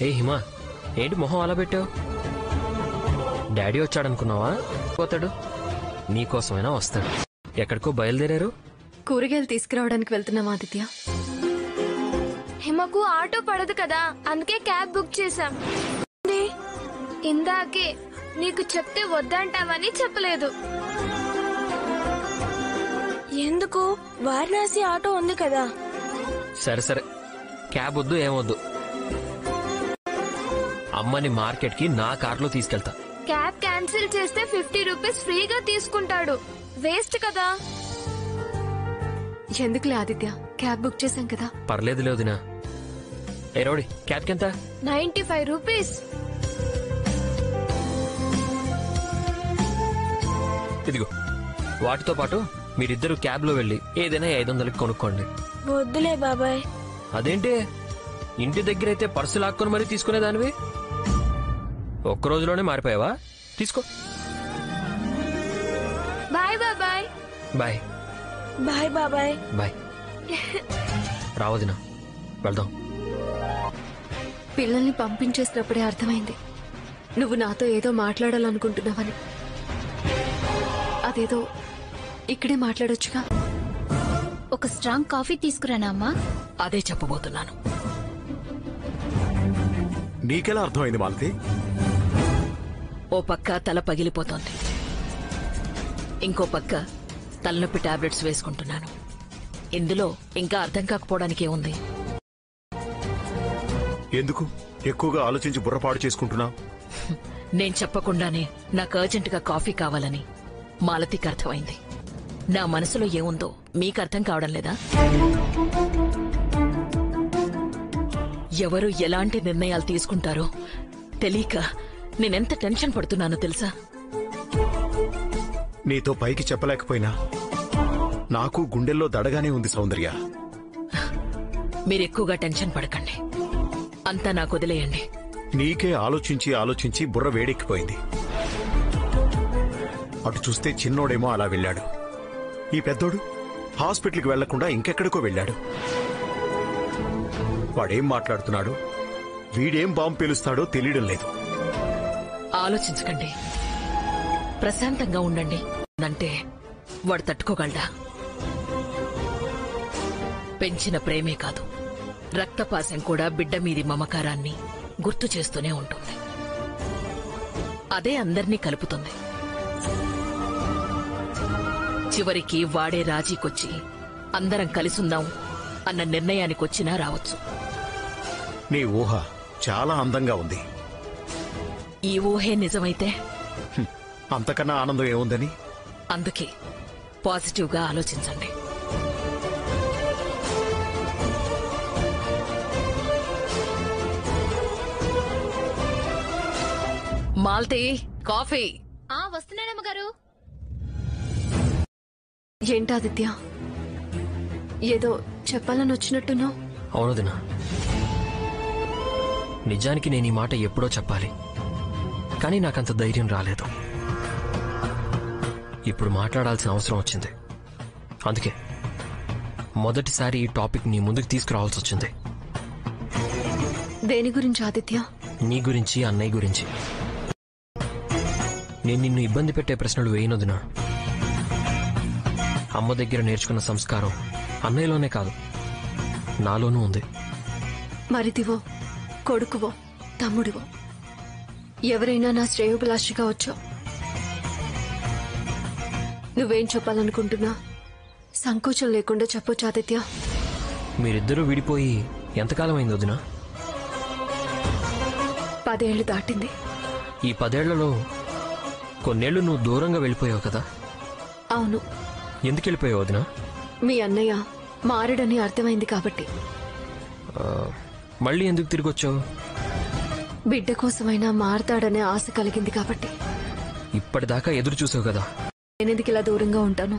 ఏ హిమా, ఏంటి మొహం అలా పెట్టావు? డాడీ వచ్చాడనుకున్నావా? పోతాడు, నీకోసమైనా వస్తాడు. ఎక్కడికో బయలుదేరారు? కూరగాయలు తీసుకురావడానికి వెళ్తున్నాం ఆదిత్య. హిమకు ఆటో పడదు కదా, అందుకే క్యాబ్ బుక్ చేశాం. ఇందాకే నీకు చెప్తే వద్దంటావని చెప్పలేదు. ఎందుకు? వారణాసి ఆటో ఉంది కదా. సరే సరే, క్యాబ్ వద్దు ఏమొద్దు. అమ్మని మార్కెట్ కి నా కార్లో తీసుకెళ్తా. క్యాబ్ క్యాన్సిల్ చేస్తే 50 రూపీస్ ఫ్రీగా తీసుకుంటాడు. వేస్ట్ కదా. ఎందుకులే ఆదిత్య, క్యాబ్ బుక్ చేశాం కదా. పర్లేదు లేదునా. ఏ రోడి, క్యాబ్ కెంత? 95 రూపీస్. ఇదిగో, వాటితో పాటు మీరిద్దరు క్యాబ్ లో వెళ్లి ఏదైనా 500కి కొనుక్కోండి. వద్దులే బాబాయ్. అదేంటి, ఇంటి దగ్గర అయితే పర్సు లాక్కొని మరీ తీసుకునేదానివి, ఒక్క రోజులోనే మారిపోయావా? తీసుకో. బాయ్ బాబాయ్. బాయ్ బాయ్ బాబాయ్. బాయ్. రావదినా, వెళ్దాం. పిల్లల్ని పంపించేసినప్పుడే అర్థమైంది నువ్వు నాతో ఏదో మాట్లాడాలనుకుంటున్నావని. అదేదో ఇక్కడే మాట్లాడొచ్చుగా. ఒక స్ట్రాంగ్ కాఫీ తీసుకురానా అమ్మా? అదే చెప్పబోతున్నాను. నీకెలా అర్థమైంది మాలతి? ఓ పక్క తల పగిలిపోతోంది, ఇంకో పక్క తలనొప్పి టాబ్లెట్స్ వేసుకుంటున్నాను. ఇందులో ఇంకా అర్థం కాకపోవడానికి ఏముంది? ఎందుకు ఎక్కువగా ఆలోచించి బుర్రపాడు చేసుకుంటున్నావు? నేను చెప్పకుండానే నాకు అర్జెంటుగా కాఫీ కావాలని మాలతికి అర్థమైంది. నా మనసులో ఏముందో మీకు అర్థం కావడం లేదా? ఎవరు ఎలాంటి నిర్ణయాలు తీసుకుంటారో తెలియక నేనెంత టెన్షన్ పడుతున్నానో తెలుసా? నీతో పైకి చెప్పలేకపోయినా నాకు గుండెల్లో దడగానే ఉంది సౌందర్య. మీరెక్కువగా టెన్షన్ పడకండి, అంతా నాకు వదిలేయండి. నీకే ఆలోచించి ఆలోచించి బుర్ర వేడెక్కిపోయింది. అటు చూస్తే చిన్నోడేమో అలా వెళ్ళాడు, ఈ పెద్దోడు హాస్పిటల్కి వెళ్లకుండా ఇంకెక్కడికో వెళ్ళాడు. వాడేం మాట్లాడుతున్నాడు, వీడేం బాంబు పేలుస్తాడో తెలియడం లేదు. ఆలోచించకండి, ప్రశాంతంగా ఉండండి. అంటే వాడు తట్టుకోగలడా? పెంచిన ప్రేమే కాదు, రక్తపాశం కూడా బిడ్డ మీది మమకారాన్ని గుర్తు చేస్తూనే ఉంటుంది. అదే అందర్నీ కలుపుతుంది. చివరికి వాడే రాజీకొచ్చి అందరం కలిసుందాం అన్న నిర్ణయానికొచ్చినా రావచ్చు. నీ ఊహ చాలా అందంగా ఉంది. ఈ ఊహే నిజమైతే అంతకన్నా ఆనందం ఏముందని? అందుకే పాజిటివ్గా ఆలోచించండి. మాల్తీ, కాఫీ. వస్తున్నానమ్మగారు. ఏంటాదిత్య, ఏదో చెప్పాలని వచ్చినట్టున్నావు? అవును దినా, నిజానికి నేను ఈ మాట ఎప్పుడో చెప్పాలి, కానీ నాకంత ధైర్యం రాలేదు. ఇప్పుడు మాట్లాడాల్సిన అవసరం వచ్చింది. అందుకే మొదటిసారి ఈ టాపిక్ నీ ముందుకు తీసుకురావాల్సి వచ్చింది. దేని గురించి ఆదిత్య? నీ గురించి, అన్నయ్య గురించి. నేను నిన్ను ఇబ్బంది పెట్టే ప్రశ్నలు వేయనొదినా. అమ్మ దగ్గర నేర్చుకున్న సంస్కారం అన్నయ్యలోనే కాదు, నాలోనూ ఉంది. మరిదివో, కొడుకువో, తమ్ముడివో, ఎవరైనా నా శ్రేయోభిలాషిగా వచ్చావు. నువ్వేం చెప్పాలనుకుంటున్నా సంకోచం లేకుండా చెప్పొచ్చు ఆదిత్య. మీరిద్దరూ విడిపోయి ఎంతకాలం అయింది వదినా? 10 ఏళ్లు దాటింది. ఈ 10 ఏళ్లలో కొన్నేళ్లు నువ్వు దూరంగా వెళ్ళిపోయావు కదా? అవును. ఎందుకు వెళ్ళిపోయావు వదినా? మీ అన్నయ్య మారడని అర్థమైంది కాబట్టి. మళ్ళీ ఎందుకు తిరిగి వచ్చావు? బిడ్డ కోసమైనా మారతాడనే ఆశ కలిగింది కాబట్టి. ఇప్పటిదాకా ఎదురు చూసావు కదా. నేనెందుకు ఇలా దూరంగా ఉంటాను?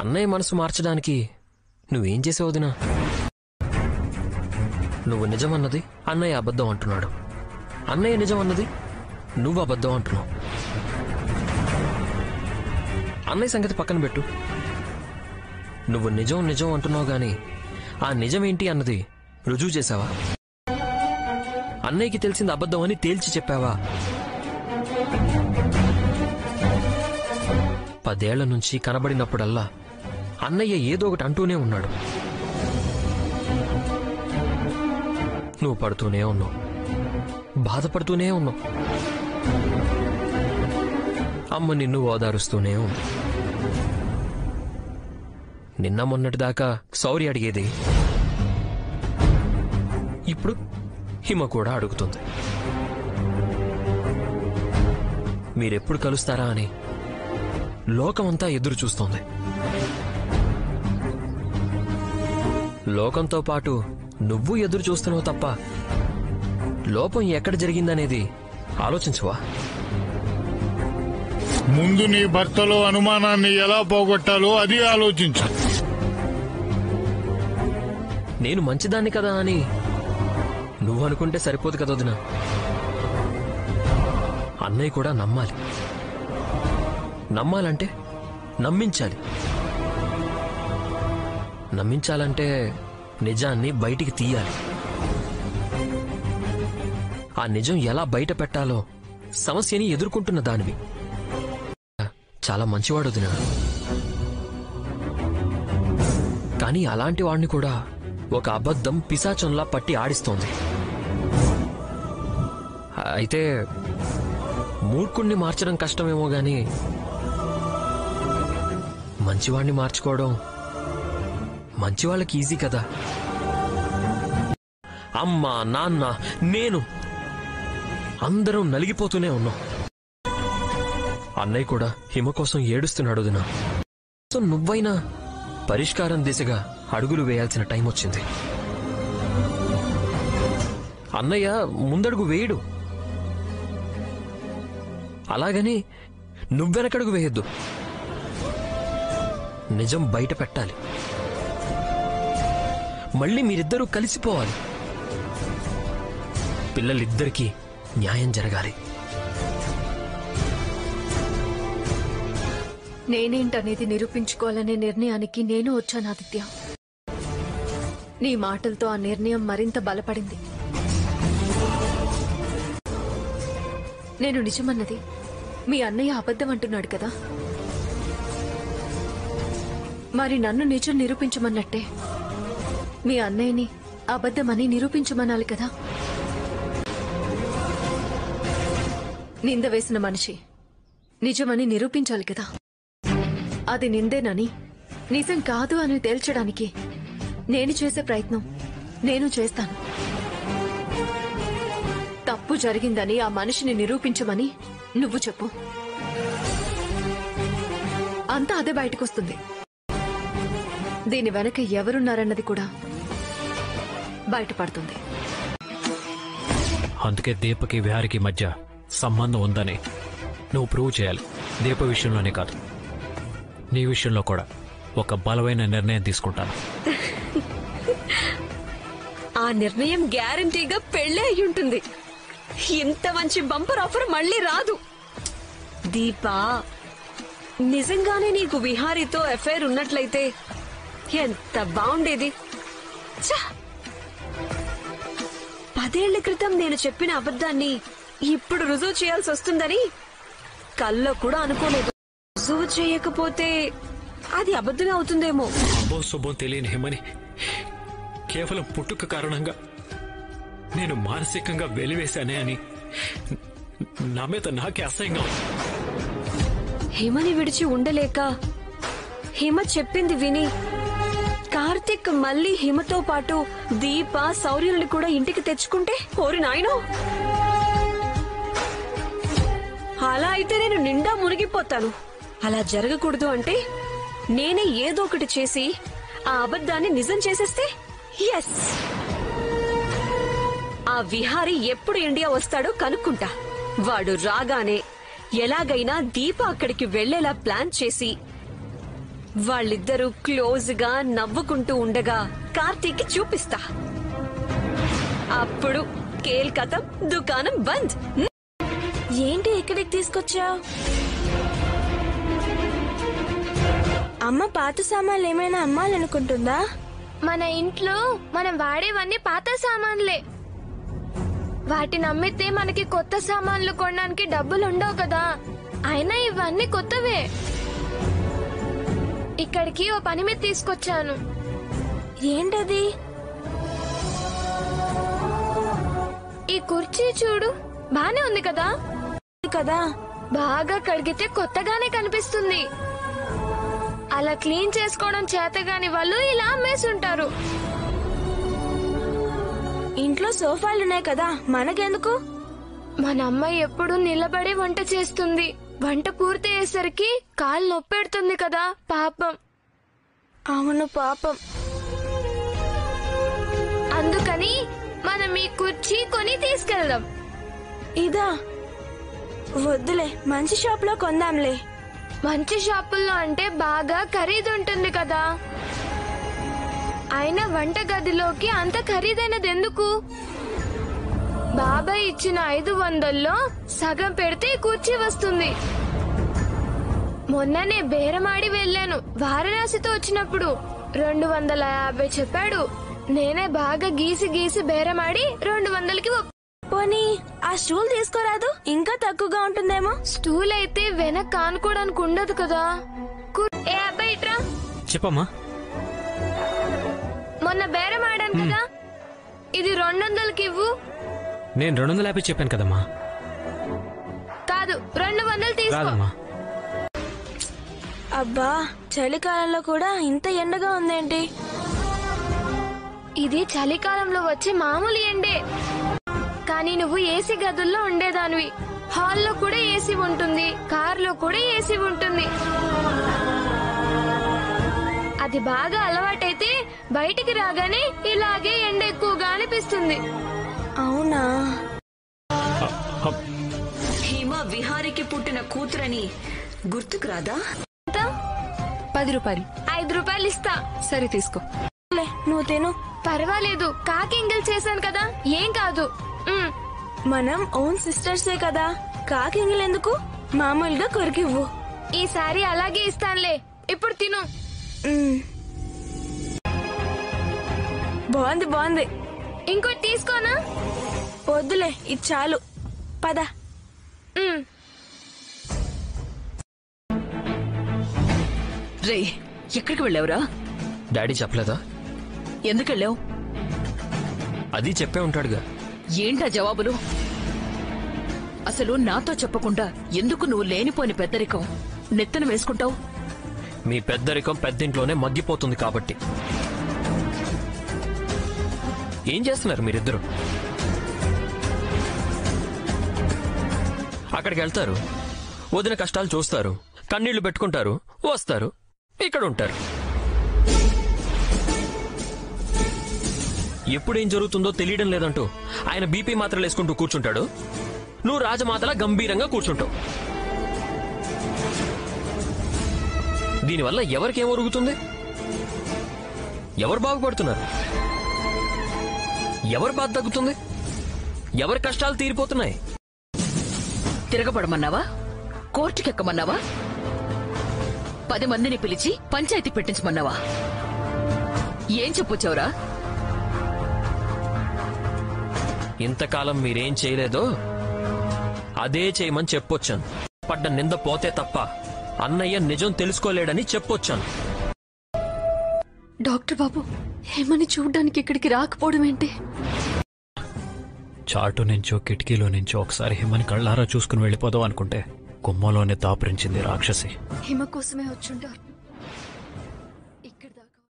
అన్నయ్య మనసు మార్చడానికి నువ్వేం చేసావు వదినా? నువ్వు నిజమన్నది అన్నయ్య అబద్ధం అంటున్నాడు, అన్నయ్య నిజం అన్నది నువ్వు అబద్ధం అంటున్నావు. అన్నయ్య సంగతి పక్కన పెట్టు, నువ్వు నిజం నిజం అంటున్నావు గాని ఆ నిజమేంటి అన్నది రుజువు చేశావా? అన్నయ్యకి తెలిసింది అబద్ధం అని తేల్చి చెప్పావా? 10 ఏళ్ల నుంచి కనబడినప్పుడల్లా అన్నయ్య ఏదో ఒకటి అంటూనే ఉన్నాడు. నువ్వు పడుతూనే ఉన్నావు, బాధపడుతూనే ఉన్నావు. అమ్మ నిన్ను ఓదారుస్తూనే ఉంది. నిన్న మొన్నటిదాకా శౌర్య అడిగేది, ఇప్పుడు హిమ కూడా అడుగుతుంది. మీరెప్పుడు కలుస్తారా అని లోకమంతా ఎదురు చూస్తోంది. లోకంతో పాటు నువ్వు ఎదురు చూస్తున్నావు తప్ప లోపం ఎక్కడ జరిగిందనేది ఆలోచించవా? ముందు నీ భర్తలో అనుమానాన్ని ఎలా పోగొట్టాలో అది ఆలోచించు. నేను మంచిదాన్ని కదా అని నువ్వు అనుకుంటే సరిపోదు కదా వదినా. అన్నయ్య కూడా నమ్మాలి. నమ్మాలంటే నమ్మించాలి. నమ్మించాలంటే నిజాన్ని బయటికి తీయాలి. ఆ నిజం ఎలా బయట పెట్టాలో సమస్యని ఎదుర్కొంటున్న దానివి. చాలా మంచివాడు వదినా. కానీ అలాంటి వాడిని కూడా ఒక అబద్ధం పిశాచంలా పట్టి ఆడిస్తోంది. అయితే మూర్ఖుణ్ణి మార్చడం కష్టమేమో గాని మంచివాణ్ణి మార్చుకోవడం మంచివాళ్ళకి ఈజీ కదా. అమ్మ, నాన్న, నేను అందరం నలిగిపోతూనే ఉన్నాం. అన్నయ్య కూడా హిమ కోసం ఏడుస్తున్నాడు వదినా. నువ్వైనా పరిష్కారం దిశగా అడుగులు వేయాల్సిన టైం వచ్చింది. అన్నయ్య ముందడుగు వేయడు, అలాగని నువ్వెనకడుగు వేయొద్దు. నిజం బయట పెట్టాలి. మళ్ళీ మీరిద్దరూ కలిసిపోవాలి. పిల్లలిద్దరికీ న్యాయం జరగాలి. నేనేంటనేది నిరూపించుకోవాలనే నిర్ణయానికి నేను వచ్చాను ఆదిత్య. నీ మాటలతో ఆ నిర్ణయం మరింత బలపడింది. నేను నిజమన్నది మీ అన్నయ్య అబద్ధం అంటున్నాడు కదా, మరి నన్ను నిజం నిరూపించమన్నట్టే మీ అన్నయ్యని అబద్ధమని నిరూపించమనాలి కదా. నింద వేసిన మనిషి నిజమని నిరూపించాలి కదా. అది నిందేనని నిజం కాదు అని తేల్చడానికి నేను చేసే ప్రయత్నం నేను చేస్తాను. తప్పు జరిగిందని ఆ మనిషిని నిరూపించమని నువ్వు చెప్పు. అంతా అదే బయటకొస్తుంది. దీని వెనక ఎవరున్నారన్నది కూడా బయటపడుతుంది. అందుకే దీపకి విహారికి మధ్య సంబంధం ఉందని నువ్వు ప్రూవ్ చేయాలి. దీప విషయంలోనే కాదు, నీ విషయంలో కూడా ఒక బలమైన నిర్ణయం తీసుకుంటాను. ఆ నిర్ణయం గ్యారంటీగా పెళ్లి అయి ఉంటుంది. ఇంత మంచి బంపర్ ఆఫర్ మళ్ళీ రాదు. దీపా, నిజంగానే నీకు విహారీతో అఫైర్ ఉన్నట్లయితే ఎంత బాగుండేది. 10 ఏళ్ల క్రితం నేను చెప్పిన అబద్ధాన్ని ఇప్పుడు రుజువు చేయాల్సి వస్తుందని కల్లో కూడా అనుకోలేదు. రుజువు చేయకపోతే అది అబద్ధమే అవుతుందేమో. అబ్బో శుభం తెలియని హిమని కేవలం పుట్టుక కారణంగా నేను మానసికంగా వెలివేశానే అని నా మీద నాకే అసహ్యంగా ఉంది. హిమని విడిచి ఉండలేక హిమ చెప్పింది విని కార్తిక్ మళ్ళీ హిమతో పాటు దీప, శౌర్యుని కూడా ఇంటికి తెచ్చుకుంటే ఓరి నాయనో, అలా అయితే నేను నిండా మునిగిపోతాను. అలా జరగకూడదు అంటే నేనే ఏదో ఒకటి చేసి ఆ అబద్ధాన్ని నిజం చేసేస్తే ఎస్, ఆ విహారీ ఎప్పుడు ఇండియా వస్తాడో కనుక్కుంటా. వాడు రాగానే ఎలాగైనా దీప అక్కడికి వెళ్లేలా ప్లాన్ చేసి వాళ్ళిద్దరూ క్లోజ్ గా నవ్వుకుంటూ ఉండగా కార్తీక్ చూపిస్తా. అప్పుడు కేల్ కథం, దుకాణం బంద్. ఏంటి ఇక్కడికి తీసుకొచ్చా? అమ్మ పాత సామాన్లు ఏమైనా అమ్మాలనుకుంటుందా? మన ఇంట్లో మనం వాడేవన్నీ పాత సామాన్లే. వాటిని అమ్మితే మనకి కొత్త సామాన్లు కొనడానికి డబ్బులు ఉండవు కదా. అయినా ఇవన్నీ కొత్తవే. ఇక్కడికి ఓ పని మీద తీసుకొచ్చాను. ఏంటది? ఈ కుర్చీ చూడు, బానే ఉంది కదా. కదా బాగా కడిగితే కొత్తగానే కనిపిస్తుంది. అలా క్లీన్ చేసుకోవడం చేతగాని వాళ్ళు ఇలా అమ్మేసుంటారు. ఇంట్లో సోఫాలున్నాయి కదా, మనకెందుకు? మన అమ్మాయి ఎప్పుడు నిలబడి వంట చేస్తుంది. వంట పూర్తి అయ్యేసరికి కాలు నొప్పెడుతుంది కదా, పాపం. అవును పాపం. అందుకని మనం ఈ కుర్చీ కొని తీసుకెళ్దాం. ఇదా? వద్దులే, మంచి షాప్ లో కొందాంలే. మంచి షాపుల్లో అంటే బాగా ఖరీదు ఉంటుంది కదా. అయినా వంట గదిలోకి అంత ఖరీదైనది ఎందుకు? బాబాయ్ ఇచ్చిన 500లో సగం పెడితే ఈ కుర్చీ వస్తుంది. మొన్ననే బేరమాడి వెళ్ళాను. వారణాసితో వచ్చినప్పుడు 250 చెప్పాడు. నేనే బాగా గీసి బేరమాడి 200కి పోనీ ఆ స్టూల్ తీసుకోరాదు, ఇంకా తక్కువగా ఉంటుందేమో. స్టూల్ అయితే వెనక్ కానుకోవడానికి ఉండదు కదా. ఏ అబ్బాయి ఇట్రా. చెప్పమ్మా. మొన్న బేరం ఆడాను కదా, ఇది 200కి ఇవ్వు. నేను 250 చెప్పాను కదమ్మా. కాదు, 200 తీసుకో. రాదమ్మా. అబ్బా, చలికాలంలో కూడా ఇంత ఎండగా ఉందేంటి? ఇది చలికాలంలో వచ్చే మామూలు ఎండే. కానీ నువ్వు ఏసీ గదుల్లో ఉండేదానివి. హాల్లో కూడా ఏసీ ఉంటుంది, కార్లో కూడా ఏసీ ఉంటుంది. అది బాగా అలవాటైతే బయటికి రాగానే ఇలాగే ఎండ ఎక్కువగా అనిపిస్తుంది. అవునా? హిమ విహారికి పుట్టిన కూతురని గుర్తుకు రాదా? 10 రూపాయలు. 5 రూపాయలు ఇస్తా. సరే తీసుకో. నువ్వు తిను. పర్వాలేదు, కాకింగిల్ చేశాను కదా, ఏం కాదు. మనం ఓన్ సిస్టర్సే కదా, కాకింగిలెందుకు? మామూలుగా కొరికివ్వు. ఈసారి అలాగే ఇస్తానులే. ఇప్పుడు తిను. బాగుంది. ఇంకోటి తీసుకోనా? వద్దులే, ఇది చాలు. పద. రే, ఎక్కడికి వెళ్ళావురా? డాడీ చెప్పలేదా? ఎందుకెళ్ళావు? అది చెప్పే ఉంటాడుగా. ఏంటా జవాబులు? అసలు నాతో చెప్పకుండా ఎందుకు నువ్వు లేనిపోని పెద్దరికం నెత్తన వేసుకుంటావు? మీ పెద్దరికం పెద్దింట్లోనే మగ్గిపోతుంది కాబట్టి. ఏం చేస్తున్నారు మీరిద్దరు? అక్కడికి వెళ్తారు, వదిన కష్టాలు చూస్తారు, కన్నీళ్లు పెట్టుకుంటారు, వస్తారు, ఇక్కడ ఉంటారు. ఎప్పుడేం జరుగుతుందో తెలియడం లేదంటూ ఆయన బీపీ మాత్రలు వేసుకుంటూ కూర్చుంటాడు, నువ్వు రాజమాతలా గంభీరంగా కూర్చుంటావు. దీనివల్ల ఎవరికేం ఒరుగుతుంది? ఎవరు బాగుపడుతున్నారు? ఎవరి బాధ తగ్గుతుంది? ఎవరి కష్టాలు తీరిపోతున్నాయి? తిరగబడమన్నావా? కోర్టుకెక్కమన్నావా? 10 మందిని పిలిచి పంచాయతీ పెట్టించమన్నావా? ఏం చెప్పొచ్చావురా? ఇంతకాలం మీరేం చేయలేదో అదే చేయమని చెప్పొచ్చాను. పడ్డ నింద పోతే తప్ప అన్నయ్య నిజం తెలుసుకోలేడని చెప్పొచ్చాను. డాక్టర్ బాబు, హేమని చూడ్డానికి ఇక్కడికి రాకపోవడం ఏంటి? చాటు నుంచో కిటికీలో నుంచో ఒకసారి హిమని కళ్ళారా చూసుకుని వెళ్ళిపోదాం అనుకుంటే గుమ్మలోనే దాపురించింది రాక్షసి. హిమ కోసమే వచ్చుంటారు.